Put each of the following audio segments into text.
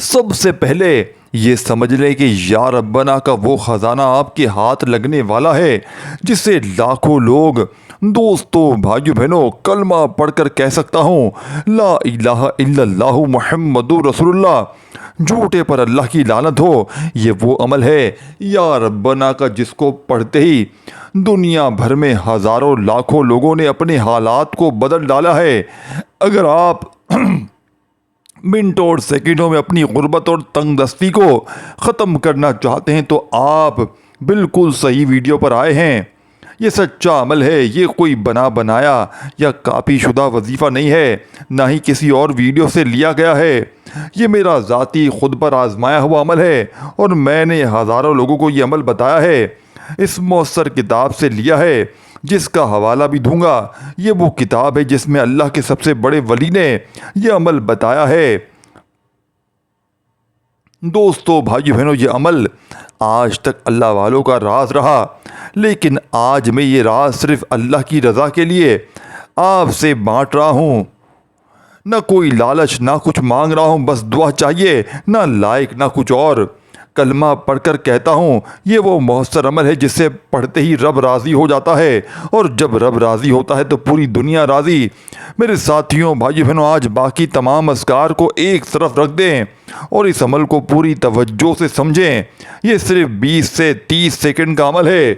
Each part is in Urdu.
سب سے پہلے یہ سمجھ لیں کہ یا ربنا کا وہ خزانہ آپ کے ہاتھ لگنے والا ہے جسے لاکھوں لوگ دوستوں بھائیو بہنوں کلمہ پڑھ کر کہہ سکتا ہوں لا الہ الا اللہ محمد رسول اللہ، جھوٹے پر اللہ کی لعنت ہو۔ یہ وہ عمل ہے یا ربنا کا جس کو پڑھتے ہی دنیا بھر میں ہزاروں لاکھوں لوگوں نے اپنے حالات کو بدل ڈالا ہے۔ اگر آپ منٹوں اور سیکنڈوں میں اپنی غربت اور تنگ دستی کو ختم کرنا چاہتے ہیں تو آپ بالکل صحیح ویڈیو پر آئے ہیں۔ یہ سچا عمل ہے، یہ کوئی بنا بنایا یا کاپی شدہ وظیفہ نہیں ہے، نہ ہی کسی اور ویڈیو سے لیا گیا ہے۔ یہ میرا ذاتی خود پر آزمایا ہوا عمل ہے اور میں نے ہزاروں لوگوں کو یہ عمل بتایا ہے۔ اس مؤثر کتاب سے لیا ہے جس کا حوالہ بھی دوں گا۔ یہ وہ کتاب ہے جس میں اللہ کے سب سے بڑے ولی نے یہ عمل بتایا ہے۔ دوستو بھائیو بہنوں، یہ عمل آج تک اللہ والوں کا راز رہا، لیکن آج میں یہ راز صرف اللہ کی رضا کے لیے آپ سے بانٹ رہا ہوں۔ نہ کوئی لالچ، نہ کچھ مانگ رہا ہوں، بس دعا چاہیے، نہ لائق نہ کچھ اور۔ کلمہ پڑھ کر کہتا ہوں یہ وہ مؤثر عمل ہے جسے پڑھتے ہی رب راضی ہو جاتا ہے، اور جب رب راضی ہوتا ہے تو پوری دنیا راضی۔ میرے ساتھیوں بھائیو بہنوں، آج باقی تمام اذکار کو ایک طرف رکھ دیں اور اس عمل کو پوری توجہ سے سمجھیں۔ یہ صرف 20 سے 30 سیکنڈ کا عمل ہے،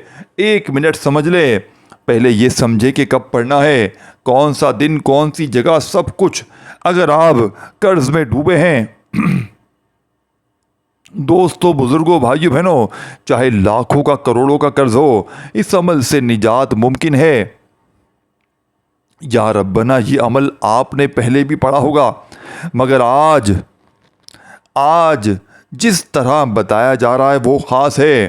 1 منٹ سمجھ لیں۔ پہلے یہ سمجھے کہ کب پڑھنا ہے، کون سا دن، کون سی جگہ، سب کچھ۔ اگر آپ قرض میں ڈوبے ہیں دوستو بزرگوں بھائیو بہنوں، چاہے لاکھوں کا کروڑوں کا قرض ہو، اس عمل سے نجات ممکن ہے۔ یا ربنا یہ عمل آپ نے پہلے بھی پڑھا ہوگا، مگر آج جس طرح بتایا جا رہا ہے وہ خاص ہے۔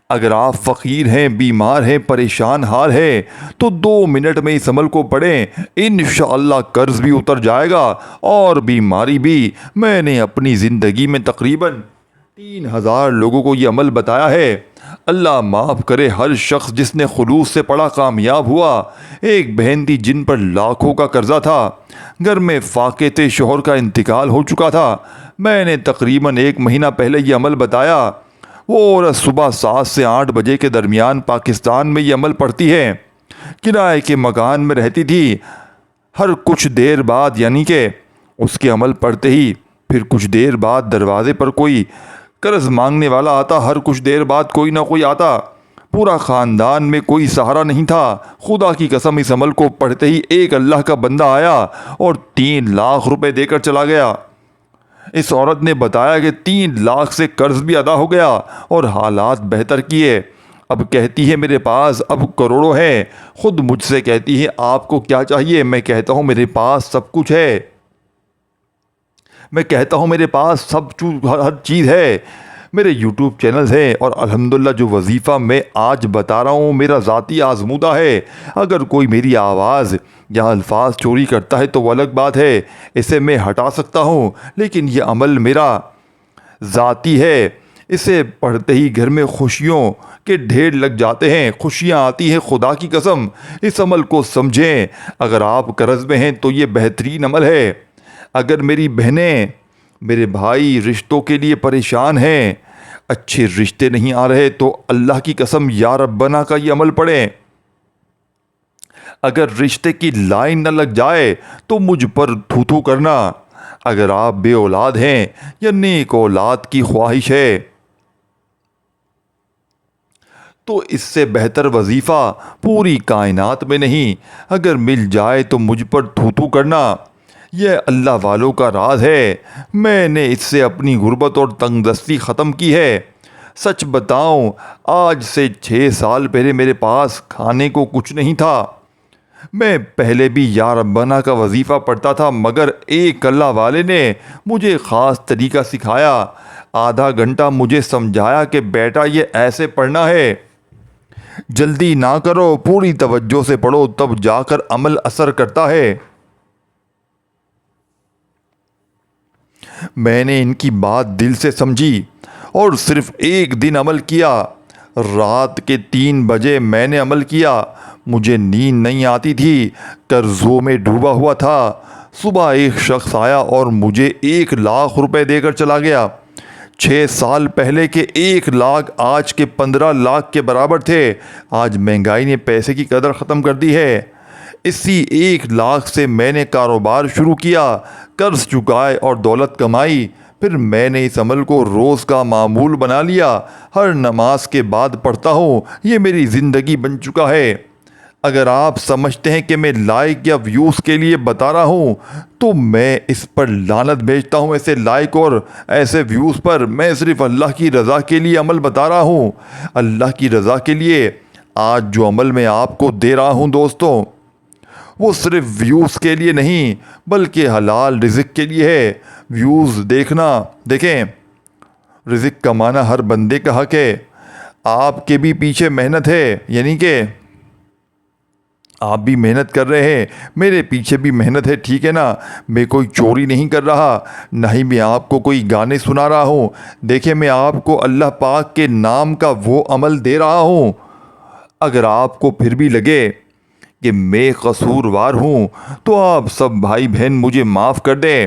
اگر آپ فقیر ہیں، بیمار ہیں، پریشان حال ہیں تو 2 منٹ میں اس عمل کو پڑھیں، انشاءاللہ قرض بھی اتر جائے گا اور بیماری بھی۔ میں نے اپنی زندگی میں تقریباً 3000 لوگوں کو یہ عمل بتایا ہے۔ اللہ معاف کرے ہر شخص جس نے خلوص سے پڑھا کامیاب ہوا۔ ایک بہن تھی جن پر لاکھوں کا قرضہ تھا، گھر میں فاقے تھے، شوہر کا انتقال ہو چکا تھا۔ میں نے تقریباً 1 مہینہ پہلے یہ عمل بتایا۔ وہ عورت صبح 7 سے 8 بجے کے درمیان پاکستان میں یہ عمل پڑھتی ہے، کرائے کے مکان میں رہتی تھی۔ ہر کچھ دیر بعد، یعنی کہ اس کے عمل پڑھتے ہی پھر کچھ دیر بعد دروازے پر کوئی قرض مانگنے والا آتا، ہر کچھ دیر بعد کوئی نہ کوئی آتا۔ پورا خاندان میں کوئی سہارا نہیں تھا۔ خدا کی قسم اس عمل کو پڑھتے ہی ایک اللہ کا بندہ آیا اور 3 لاکھ روپے دے کر چلا گیا۔ اس عورت نے بتایا کہ 3 لاکھ سے قرض بھی ادا ہو گیا اور حالات بہتر کیے۔ اب کہتی ہے میرے پاس اب کروڑوں ہیں۔ خود مجھ سے کہتی ہے آپ کو کیا چاہیے؟ میں کہتا ہوں میرے پاس سب کچھ ہے، میں کہتا ہوں میرے پاس ہر چیز ہے۔ میرے یوٹیوب چینلز ہیں اور الحمدللہ جو وظیفہ میں آج بتا رہا ہوں میرا ذاتی آزمودہ ہے۔ اگر کوئی میری آواز یا الفاظ چوری کرتا ہے تو وہ الگ بات ہے، اسے میں ہٹا سکتا ہوں، لیکن یہ عمل میرا ذاتی ہے۔ اسے پڑھتے ہی گھر میں خوشیوں کے ڈھیر لگ جاتے ہیں، خوشیاں آتی ہیں خدا کی قسم۔ اس عمل کو سمجھیں۔ اگر آپ قرض میں ہیں تو یہ بہترین عمل ہے۔ اگر میری بہنیں، میرے بھائی رشتوں کے لیے پریشان ہیں، اچھے رشتے نہیں آ رہے تو اللہ کی قسم یا ربنا کا یہ عمل پڑھیں۔ اگر رشتے کی لائن نہ لگ جائے تو مجھ پر تھو کرنا۔ اگر آپ بے اولاد ہیں یا نیک اولاد کی خواہش ہے تو اس سے بہتر وظیفہ پوری کائنات میں نہیں۔ اگر مل جائے تو مجھ پر تھو کرنا۔ یہ اللہ والوں کا راز ہے۔ میں نے اس سے اپنی غربت اور تنگ دستی ختم کی ہے۔ سچ بتاؤں آج سے 6 سال پہلے میرے پاس کھانے کو کچھ نہیں تھا۔ میں پہلے بھی یا ربنا کا وظیفہ پڑھتا تھا، مگر ایک اللہ والے نے مجھے خاص طریقہ سکھایا۔ آدھا گھنٹہ مجھے سمجھایا کہ بیٹا یہ ایسے پڑھنا ہے، جلدی نہ کرو، پوری توجہ سے پڑھو، تب جا کر عمل اثر کرتا ہے۔ میں نے ان کی بات دل سے سمجھی اور صرف 1 دن عمل کیا۔ رات کے 3 بجے میں نے عمل کیا۔ مجھے نیند نہیں آتی تھی، قرضوں میں ڈوبا ہوا تھا۔ صبح ایک شخص آیا اور مجھے 1,00,000 روپے دے کر چلا گیا۔ 6 سال پہلے کے 1,00,000 آج کے 15,00,000 کے برابر تھے۔ آج مہنگائی نے پیسے کی قدر ختم کر دی ہے۔ اسی 1,00,000 سے میں نے کاروبار شروع کیا، قرض چکائے اور دولت کمائی۔ پھر میں نے اس عمل کو روز کا معمول بنا لیا۔ ہر نماز کے بعد پڑھتا ہوں۔ یہ میری زندگی بن چکا ہے۔ اگر آپ سمجھتے ہیں کہ میں لائک یا ویوز کے لیے بتا رہا ہوں تو میں اس پر لعنت بھیجتا ہوں۔ ایسے لائک اور ایسے ویوز پر میں صرف اللہ کی رضا کے لیے عمل بتا رہا ہوں، اللہ کی رضا کے لیے۔ آج جو عمل میں آپ کو دے رہا ہوں دوستوں، وہ صرف ویوز کے لیے نہیں بلکہ حلال رزق کے لیے ہے۔ ویوز دیکھیں، رزق کمانا ہر بندے کا حق ہے۔ آپ کے بھی پیچھے محنت ہے، یعنی کہ آپ بھی محنت کر رہے ہیں، میرے پیچھے بھی محنت ہے، ٹھیک ہے نا؟ میں کوئی چوری نہیں کر رہا، نہ ہی میں آپ کو کوئی گانے سنا رہا ہوں۔ دیکھیں، میں آپ کو اللہ پاک کے نام کا وہ عمل دے رہا ہوں۔ اگر آپ کو پھر بھی لگے کہ میں قصوروار ہوں تو آپ سب بھائی بہن مجھے معاف کر دیں۔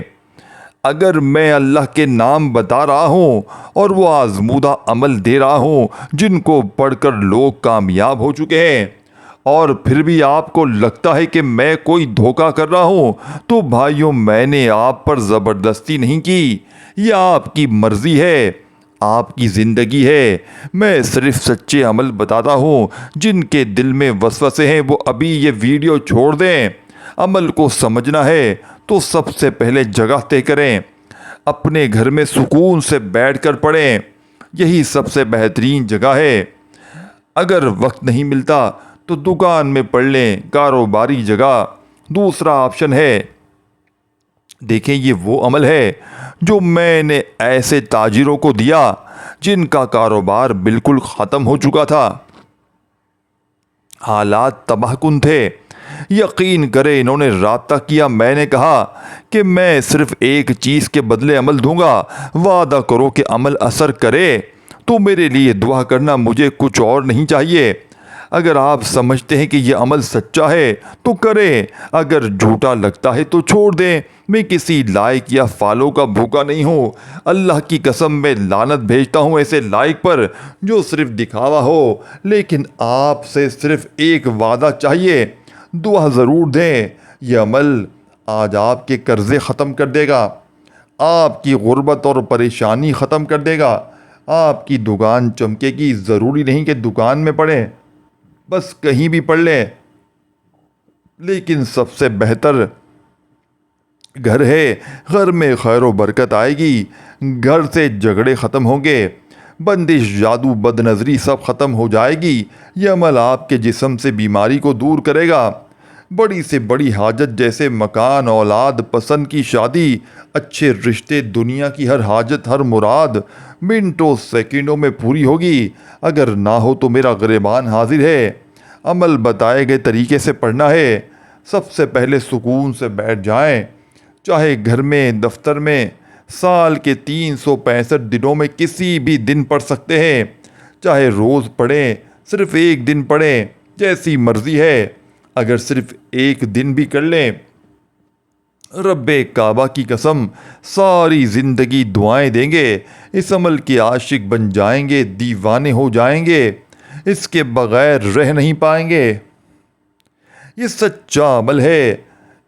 اگر میں اللہ کے نام بتا رہا ہوں اور وہ آزمودہ عمل دے رہا ہوں جن کو پڑھ کر لوگ کامیاب ہو چکے ہیں، اور پھر بھی آپ کو لگتا ہے کہ میں کوئی دھوکہ کر رہا ہوں، تو بھائیوں، میں نے آپ پر زبردستی نہیں کی، یہ آپ کی مرضی ہے، آپ کی زندگی ہے۔ میں صرف سچے عمل بتاتا ہوں۔ جن کے دل میں وسوسے ہیں وہ ابھی یہ ویڈیو چھوڑ دیں۔ عمل کو سمجھنا ہے تو سب سے پہلے جگہ طے کریں، اپنے گھر میں سکون سے بیٹھ کر پڑھیں، یہی سب سے بہترین جگہ ہے۔ اگر وقت نہیں ملتا تو دکان میں پڑھ لیں، کاروباری جگہ دوسرا آپشن ہے۔ دیکھیں، یہ وہ عمل ہے جو میں نے ایسے تاجروں کو دیا جن کا کاروبار بالکل ختم ہو چکا تھا، حالات تباہ کن تھے۔ یقین کرے انہوں نے رابطہ کیا، میں نے کہا کہ میں صرف ایک چیز کے بدلے عمل دوں گا، وعدہ کرو کہ عمل اثر کرے تو میرے لیے دعا کرنا، مجھے کچھ اور نہیں چاہیے۔ اگر آپ سمجھتے ہیں کہ یہ عمل سچا ہے تو کریں، اگر جھوٹا لگتا ہے تو چھوڑ دیں۔ میں کسی لائک یا فالو کا بھوکا نہیں ہوں، اللہ کی قسم میں لعنت بھیجتا ہوں ایسے لائک پر جو صرف دکھاوا ہو۔ لیکن آپ سے صرف ایک وعدہ چاہیے، دعا ضرور دیں۔ یہ عمل آج آپ کے قرضے ختم کر دے گا، آپ کی غربت اور پریشانی ختم کر دے گا، آپ کی دکان چمکے گی۔ ضروری نہیں کہ دکان میں پڑھیں، بس کہیں بھی پڑھ لیں، لیکن سب سے بہتر گھر ہے۔ گھر میں خیر و برکت آئے گی، گھر سے جھگڑے ختم ہوں گے، بندش، جادو، بد نظری سب ختم ہو جائے گی۔ یہ عمل آپ کے جسم سے بیماری کو دور کرے گا۔ بڑی سے بڑی حاجت جیسے مکان، اولاد، پسند کی شادی، اچھے رشتے، دنیا کی ہر حاجت، ہر مراد منٹوں سیکنڈوں میں پوری ہوگی۔ اگر نہ ہو تو میرا گریبان حاضر ہے۔ عمل بتائے گئے طریقے سے پڑھنا ہے۔ سب سے پہلے سکون سے بیٹھ جائیں، چاہے گھر میں، دفتر میں، سال کے 365 دنوں میں کسی بھی دن پڑھ سکتے ہیں، چاہے روز پڑھیں، صرف ایک دن پڑھیں، جیسی مرضی ہے۔ اگر صرف ایک دن بھی کر لیں، رب کعبہ کی قسم ساری زندگی دعائیں دیں گے۔ اس عمل کے عاشق بن جائیں گے، دیوانے ہو جائیں گے، اس کے بغیر رہ نہیں پائیں گے۔ یہ سچا عمل ہے،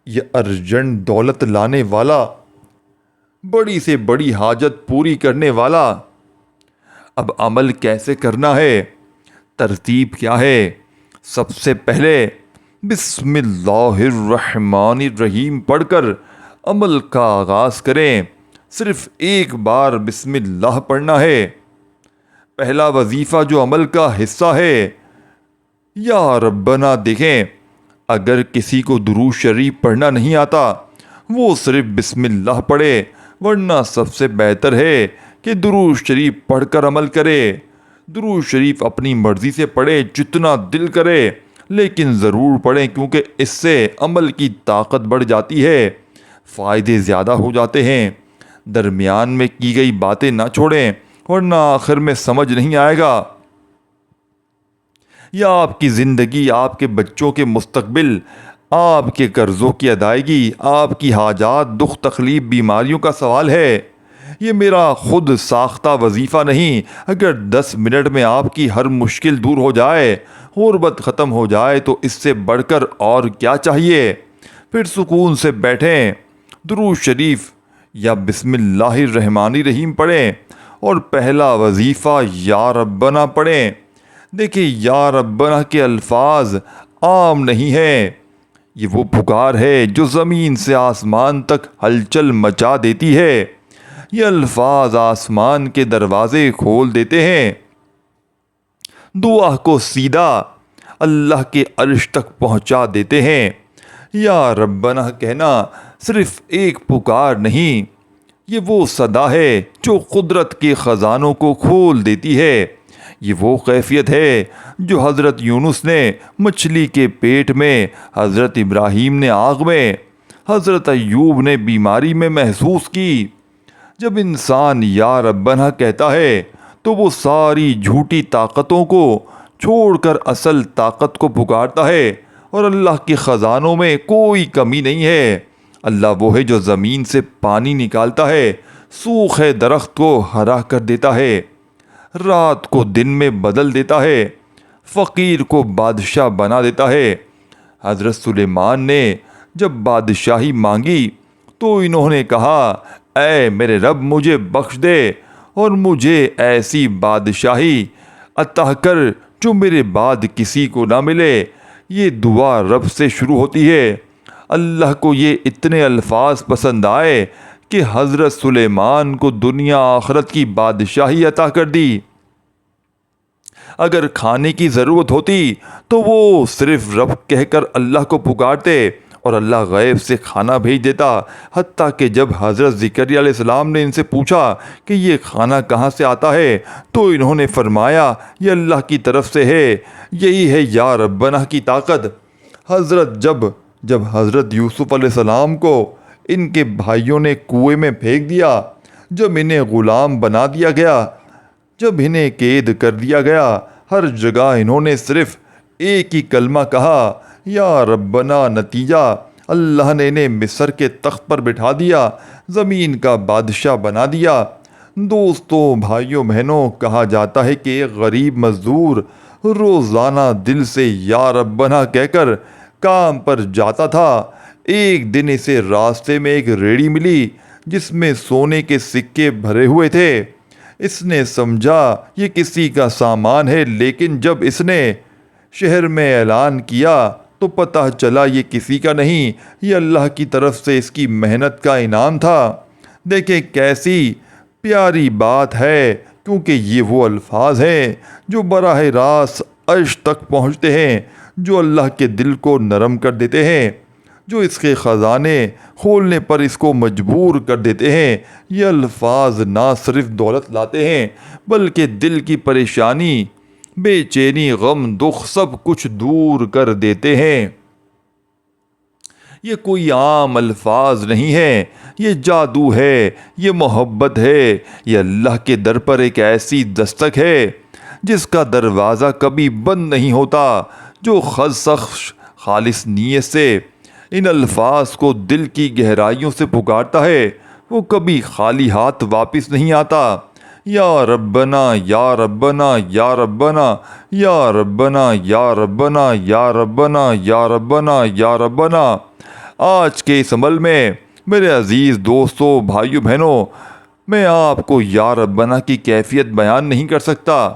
یہ ارجنٹ دولت لانے والا، بڑی سے بڑی حاجت پوری کرنے والا۔ اب عمل کیسے کرنا ہے، ترتیب کیا ہے؟ سب سے پہلے بسم اللہ الرحمن الرحیم پڑھ کر عمل کا آغاز کریں۔ صرف ایک بار بسم اللہ پڑھنا ہے۔ پہلا وظیفہ جو عمل کا حصہ ہے، یا ربنا۔ دیکھیں، اگر کسی کو درود شریف پڑھنا نہیں آتا وہ صرف بسم اللہ پڑھے، ورنہ سب سے بہتر ہے کہ درود شریف پڑھ کر عمل کرے۔ درود شریف اپنی مرضی سے پڑھے، جتنا دل کرے، لیکن ضرور پڑھیں، کیونکہ اس سے عمل کی طاقت بڑھ جاتی ہے، فائدے زیادہ ہو جاتے ہیں۔ درمیان میں کی گئی باتیں نہ چھوڑیں، ورنہ آخر میں سمجھ نہیں آئے گا، یا آپ کی زندگی، آپ کے بچوں کے مستقبل آپ کے قرضوں کی ادائیگی، آپ کی حاجات، دکھ تکلیف، بیماریوں کا سوال ہے۔ یہ میرا خود ساختہ وظیفہ نہیں۔ اگر 10 منٹ میں آپ کی ہر مشکل دور ہو جائے، غربت ختم ہو جائے تو اس سے بڑھ کر اور کیا چاہیے؟ پھر سکون سے بیٹھیں، درود شریف یا بسم اللہ الرحمن الرحیم پڑھیں اور پہلا وظیفہ یا ربنا پڑھیں۔ دیکھیں، یا ربنا کے الفاظ عام نہیں ہیں، یہ وہ پکار ہے جو زمین سے آسمان تک ہلچل مچا دیتی ہے۔ یہ الفاظ آسمان کے دروازے کھول دیتے ہیں، دعا کو سیدھا اللہ کے عرش تک پہنچا دیتے ہیں۔ یا ربنا کہنا صرف ایک پکار نہیں، یہ وہ صدا ہے جو قدرت کے خزانوں کو کھول دیتی ہے۔ یہ وہ کیفیت ہے جو حضرت یونس نے مچھلی کے پیٹ میں، حضرت ابراہیم نے آگ میں، حضرت ایوب نے بیماری میں محسوس کی۔ جب انسان یا ربنا کہتا ہے تو وہ ساری جھوٹی طاقتوں کو چھوڑ کر اصل طاقت کو پکارتا ہے، اور اللہ کے خزانوں میں کوئی کمی نہیں ہے۔ اللہ وہ ہے جو زمین سے پانی نکالتا ہے، سوکھے درخت کو ہرا کر دیتا ہے، رات کو دن میں بدل دیتا ہے، فقیر کو بادشاہ بنا دیتا ہے۔ حضرت سلیمان نے جب بادشاہی مانگی تو انہوں نے کہا، اے میرے رب مجھے بخش دے اور مجھے ایسی بادشاہی عطا کر جو میرے بعد کسی کو نہ ملے۔ یہ دعا رب سے شروع ہوتی ہے۔ اللہ کو یہ اتنے الفاظ پسند آئے کہ حضرت سلیمان کو دنیا آخرت کی بادشاہی عطا کر دی۔ اگر کھانے کی ضرورت ہوتی تو وہ صرف رب کہہ کر اللہ کو پکارتے اور اللہ غیب سے کھانا بھیج دیتا۔ حتیٰ کہ جب حضرت زکریا علیہ السلام نے ان سے پوچھا کہ یہ کھانا کہاں سے آتا ہے تو انہوں نے فرمایا، یہ اللہ کی طرف سے ہے۔ یہی ہے یا ربنا کی طاقت۔ جب حضرت یوسف علیہ السلام کو ان کے بھائیوں نے کنویں میں پھینک دیا، جب انہیں غلام بنا دیا گیا، جب انہیں قید کر دیا گیا، ہر جگہ انہوں نے صرف ایک ہی کلمہ کہا، یا ربنا۔ نتیجہ اللہ نے انہیں مصر کے تخت پر بٹھا دیا، زمین کا بادشاہ بنا دیا۔ دوستوں، بھائیوں، بہنوں، کہا جاتا ہے کہ ایک غریب مزدور روزانہ دل سے یا ربنا کہہ کر کام پر جاتا تھا۔ ایک دن اسے راستے میں ایک ریڑھی ملی جس میں سونے کے سکے بھرے ہوئے تھے۔ اس نے سمجھا یہ کسی کا سامان ہے، لیکن جب اس نے شہر میں اعلان کیا تو پتہ چلا یہ کسی کا نہیں، یہ اللہ کی طرف سے اس کی محنت کا انعام تھا۔ دیکھیں کیسی پیاری بات ہے، کیونکہ یہ وہ الفاظ ہیں جو براہ راست عرش تک پہنچتے ہیں، جو اللہ کے دل کو نرم کر دیتے ہیں، جو اس کے خزانے کھولنے پر اس کو مجبور کر دیتے ہیں۔ یہ الفاظ نہ صرف دولت لاتے ہیں بلکہ دل کی پریشانی، بے چینی، غم، دکھ سب کچھ دور کر دیتے ہیں۔ یہ کوئی عام الفاظ نہیں ہے، یہ جادو ہے، یہ محبت ہے، یہ اللہ کے در پر ایک ایسی دستک ہے جس کا دروازہ کبھی بند نہیں ہوتا۔ جو خشخش خالص نیت سے ان الفاظ کو دل کی گہرائیوں سے پکارتا ہے، وہ کبھی خالی ہاتھ واپس نہیں آتا۔ یا ربنا، یا ربنا، یا ربنا، یا ربنا، یا ربنا، یا ربنا، یا ربنا، یا ربنا۔ آج کے اس عمل میں میرے عزیز دوستوں، بھائیوں، بہنوں، میں آپ کو یا ربنا کی کیفیت بیان نہیں کر سکتا۔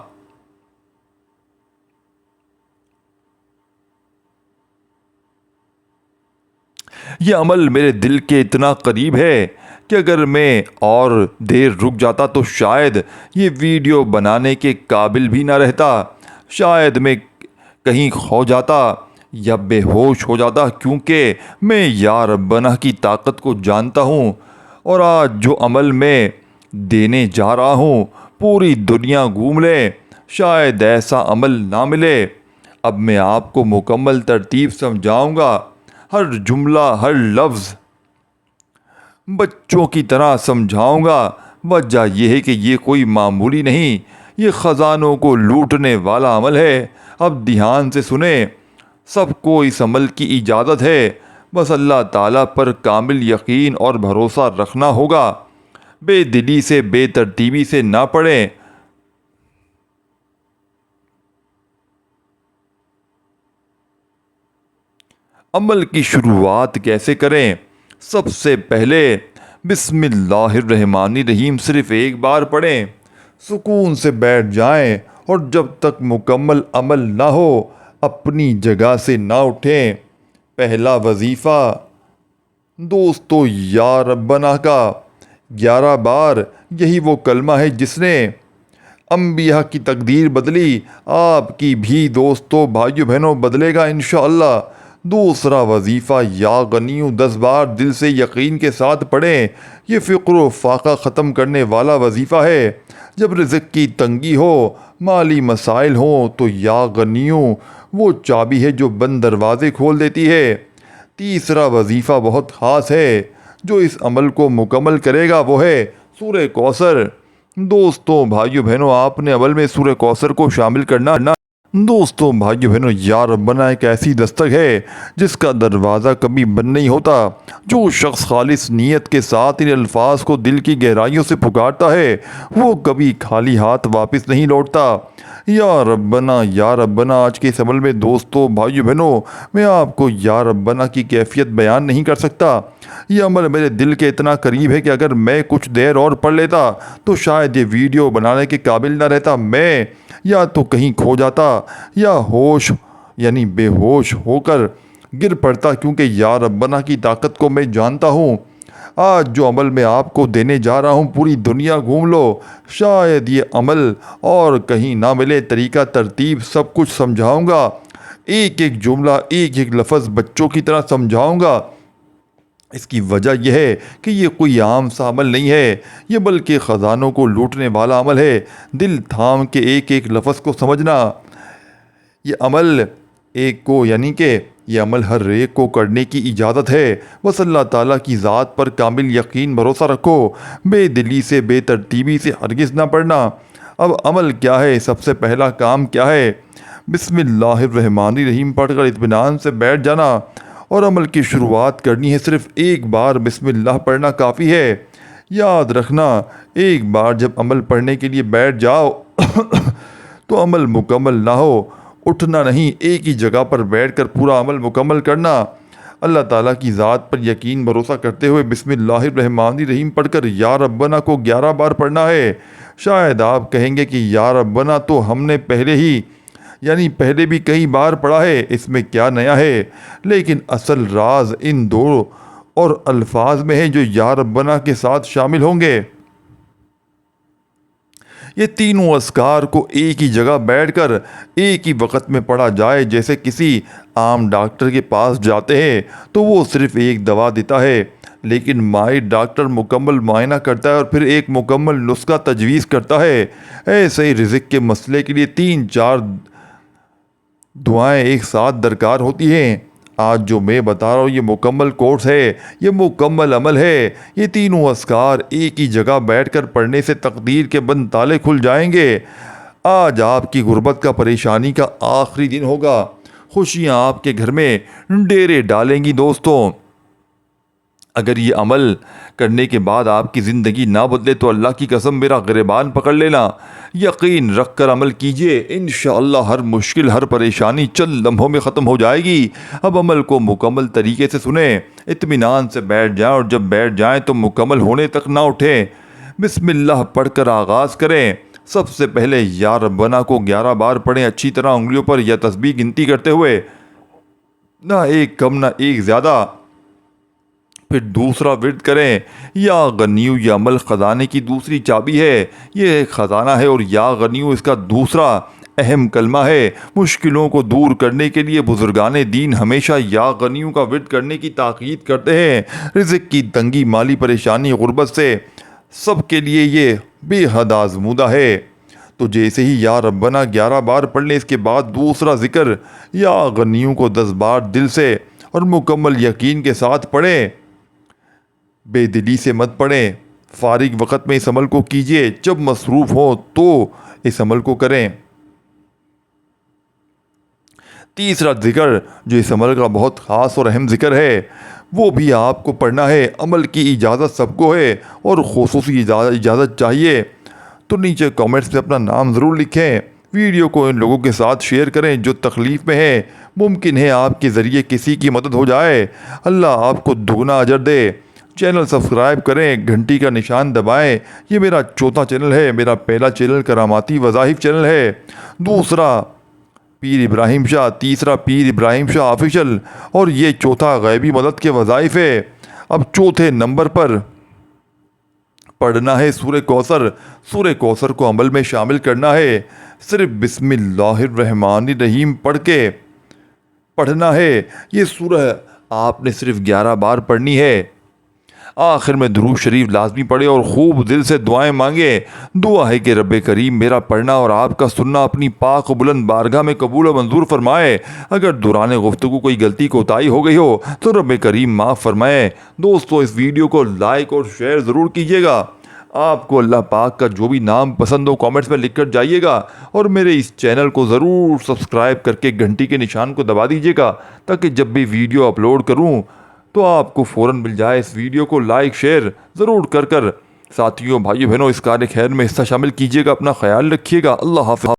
یہ عمل میرے دل کے اتنا قریب ہے کہ اگر میں اور دیر رک جاتا تو شاید یہ ویڈیو بنانے کے قابل بھی نہ رہتا، شاید میں کہیں کھو جاتا یا بے ہوش ہو جاتا، کیونکہ میں یا ربنا کی طاقت کو جانتا ہوں۔ اور آج جو عمل میں دینے جا رہا ہوں، پوری دنیا گھوم لے، شاید ایسا عمل نہ ملے۔ اب میں آپ کو مکمل ترتیب سمجھاؤں گا، ہر جملہ، ہر لفظ بچوں کی طرح سمجھاؤں گا۔ وجہ یہ ہے کہ یہ کوئی معمولی نہیں، یہ خزانوں کو لوٹنے والا عمل ہے۔ اب دھیان سے سنیں، سب کو اس عمل کی اجازت ہے، بس اللہ تعالیٰ پر کامل یقین اور بھروسہ رکھنا ہوگا۔ بے دلی سے بے ترتیبی سے نہ پڑھیں۔ عمل کی شروعات کیسے کریں؟ سب سے پہلے بسم اللہ الرحمن الرحیم صرف ایک بار پڑھیں، سکون سے بیٹھ جائیں اور جب تک مکمل عمل نہ ہو اپنی جگہ سے نہ اٹھیں۔ پہلا وظیفہ دوستو یا ربنا کا 11 بار، یہی وہ کلمہ ہے جس نے انبیاء کی تقدیر بدلی، آپ کی بھی دوستو بھائیو بہنوں بدلے گا انشاءاللہ۔ دوسرا وظیفہ یا غنیو 10 بار دل سے یقین کے ساتھ پڑھیں، یہ فقر و فاقہ ختم کرنے والا وظیفہ ہے۔ جب رزق کی تنگی ہو، مالی مسائل ہوں تو یا غنیو وہ چابی ہے جو بند دروازے کھول دیتی ہے۔ تیسرا وظیفہ بہت خاص ہے، جو اس عمل کو مکمل کرے گا وہ ہے سورہ کوثر۔ دوستوں بھائیو بہنوں، آپ نے عمل میں سورہ کوثر کو شامل کرنا۔ دوستوں بھائیو بہنوں، یا ربنا ایک ایسی دستک ہے جس کا دروازہ کبھی بند نہیں ہوتا۔ جو شخص خالص نیت کے ساتھ ان الفاظ کو دل کی گہرائیوں سے پکارتا ہے وہ کبھی خالی ہاتھ واپس نہیں لوٹتا۔ یا ربنا آج کے اس عمل میں دوستوں بھائیو بہنوں، میں آپ کو یا ربنا کی کیفیت بیان نہیں کر سکتا۔ یہ عمل میرے دل کے اتنا قریب ہے کہ اگر میں کچھ دیر اور پڑھ لیتا تو شاید یہ ویڈیو بنانے کے قابل نہ رہتا۔ میں یا تو کہیں کھو جاتا یا بے ہوش ہو کر گر پڑتا، کیونکہ یا ربنا کی طاقت کو میں جانتا ہوں۔ آج جو عمل میں آپ کو دینے جا رہا ہوں، پوری دنیا گھوم لو، شاید یہ عمل اور کہیں نہ ملے۔ طریقہ ترتیب سب کچھ سمجھاؤں گا، ایک ایک جملہ ایک ایک لفظ بچوں کی طرح سمجھاؤں گا۔ اس کی وجہ یہ ہے کہ یہ کوئی عام سا عمل نہیں ہے، یہ بلکہ خزانوں کو لوٹنے والا عمل ہے۔ دل تھام کے ایک ایک لفظ کو سمجھنا۔ یہ عمل یہ عمل ہر ایک کو کرنے کی اجازت ہے، بس اللہ تعالیٰ کی ذات پر کامل یقین بھروسہ رکھو، بے دلی سے بے ترتیبی سے ہرگز نہ پڑھنا۔ اب عمل کیا ہے؟ سب سے پہلا کام کیا ہے؟ بسم اللہ الرحمن الرحیم پڑھ کر اطمینان سے بیٹھ جانا اور عمل کی شروعات کرنی ہے۔ صرف ایک بار بسم اللہ پڑھنا کافی ہے۔ یاد رکھنا، ایک بار جب عمل پڑھنے کے لیے بیٹھ جاؤ تو عمل مکمل نہ ہو اٹھنا نہیں، ایک ہی جگہ پر بیٹھ کر پورا عمل مکمل کرنا۔ اللہ تعالیٰ کی ذات پر یقین بھروسہ کرتے ہوئے بسم اللہ الرحمن الرحیم پڑھ کر یا ربنا کو 11 بار پڑھنا ہے۔ شاید آپ کہیں گے کہ یا ربنا تو ہم نے پہلے بھی کئی بار پڑھا ہے، اس میں کیا نیا ہے؟ لیکن اصل راز ان دو اور الفاظ میں ہے جو یا ربنا کے ساتھ شامل ہوں گے۔ یہ تینوں اذکار کو ایک ہی جگہ بیٹھ کر ایک ہی وقت میں پڑھا جائے۔ جیسے کسی عام ڈاکٹر کے پاس جاتے ہیں تو وہ صرف ایک دوا دیتا ہے، لیکن ماہر ڈاکٹر مکمل معائنہ کرتا ہے اور پھر ایک مکمل نسخہ تجویز کرتا ہے۔ ایسے ہی رزق کے مسئلے کے لیے 3-4 دعائیں ایک ساتھ درکار ہوتی ہیں۔ آج جو میں بتا رہا ہوں یہ مکمل کورس ہے، یہ مکمل عمل ہے۔ یہ تینوں اذکار ایک ہی جگہ بیٹھ کر پڑھنے سے تقدیر کے بند تالے کھل جائیں گے۔ آج آپ کی غربت کا، پریشانی کا آخری دن ہوگا، خوشیاں آپ کے گھر میں ڈیرے ڈالیں گی۔ دوستوں، اگر یہ عمل کرنے کے بعد آپ کی زندگی نہ بدلے تو اللہ کی قسم میرا گریبان پکڑ لینا، یقین رکھ کر عمل کیجئے، انشاءاللہ ہر مشکل، ہر پریشانی چند لمحوں میں ختم ہو جائے گی۔ اب عمل کو مکمل طریقے سے سنیں، اطمینان سے بیٹھ جائیں اور جب بیٹھ جائیں تو مکمل ہونے تک نہ اٹھیں۔ بسم اللہ پڑھ کر آغاز کریں۔ سب سے پہلے یا ربنا کو 11 بار پڑھیں، اچھی طرح انگلیوں پر یا تسبیح گنتی کرتے ہوئے، نہ ایک کم نہ ایک زیادہ۔ پھر دوسرا ورد کریں، یا غنیو یہ عمل خزانے کی دوسری چابی ہے، یہ ایک خزانہ ہے اور یا غنیو اس کا دوسرا اہم کلمہ ہے۔ مشکلوں کو دور کرنے کے لیے بزرگان دین ہمیشہ یا غنیو کا ورد کرنے کی تاکید کرتے ہیں۔ رزق کی تنگی، مالی پریشانی، غربت سے سب کے لیے یہ بے حد آزمودہ ہے۔ تو جیسے ہی یا ربنا 11 بار پڑھ لیں، اس کے بعد دوسرا ذکر یا غنیو کو 10 بار دل سے اور مکمل یقین کے ساتھ پڑھیں، بے دلی سے مت پڑھیں۔ فارغ وقت میں اس عمل کو کیجیے، جب مصروف ہو تو اس عمل کو کریں۔ تیسرا ذکر جو اس عمل کا بہت خاص اور اہم ذکر ہے وہ بھی آپ کو پڑھنا ہے۔ عمل کی اجازت سب کو ہے اور خصوصی اجازت چاہیے تو نیچے کامنٹس میں اپنا نام ضرور لکھیں۔ ویڈیو کو ان لوگوں کے ساتھ شیئر کریں جو تکلیف میں ہیں، ممکن ہے آپ کے ذریعے کسی کی مدد ہو جائے۔ اللہ آپ کو دگنا اجر دے۔ چینل سبسکرائب کریں، گھنٹی کا نشان دبائیں۔ یہ میرا چوتھا چینل ہے۔ میرا پہلا چینل کراماتی وظائف چینل ہے، دوسرا پیر ابراہیم شاہ، تیسرا پیر ابراہیم شاہ آفیشل اور یہ چوتھا غیبی مدد کے وظائف ہے۔ اب چوتھے نمبر پر پڑھنا ہے سورہ کوثر۔ سورہ کوثر کو عمل میں شامل کرنا ہے۔ صرف بسم اللہ الرحمن الرحیم پڑھ کے پڑھنا ہے۔ یہ سورہ آپ نے صرف 11 بار پڑھنی ہے۔ آخر میں درود شریف لازمی پڑھے اور خوب دل سے دعائیں مانگے۔ دعا ہے کہ رب کریم میرا پڑھنا اور آپ کا سننا اپنی پاک و بلند بارگاہ میں قبول و منظور فرمائے۔ اگر دوران گفتگو کوئی غلطی کوتاہی ہو گئی ہو تو رب کریم معاف فرمائے۔ دوستو اس ویڈیو کو لائک اور شیئر ضرور کیجیے گا۔ آپ کو اللہ پاک کا جو بھی نام پسند ہو کامنٹس میں لکھ کر جائیے گا اور میرے اس چینل کو ضرور سبسکرائب کر کے گھنٹی کے نشان کو دبا دیجیے گا تاکہ جب بھی ویڈیو اپلوڈ کروں تو آپ کو فوراً مل جائے۔ اس ویڈیو کو لائک شیئر ضرور کر ساتھیوں بھائیوں بہنوں اس کار خیر میں حصہ شامل کیجیے گا۔ اپنا خیال رکھیے گا۔ اللہ حافظ۔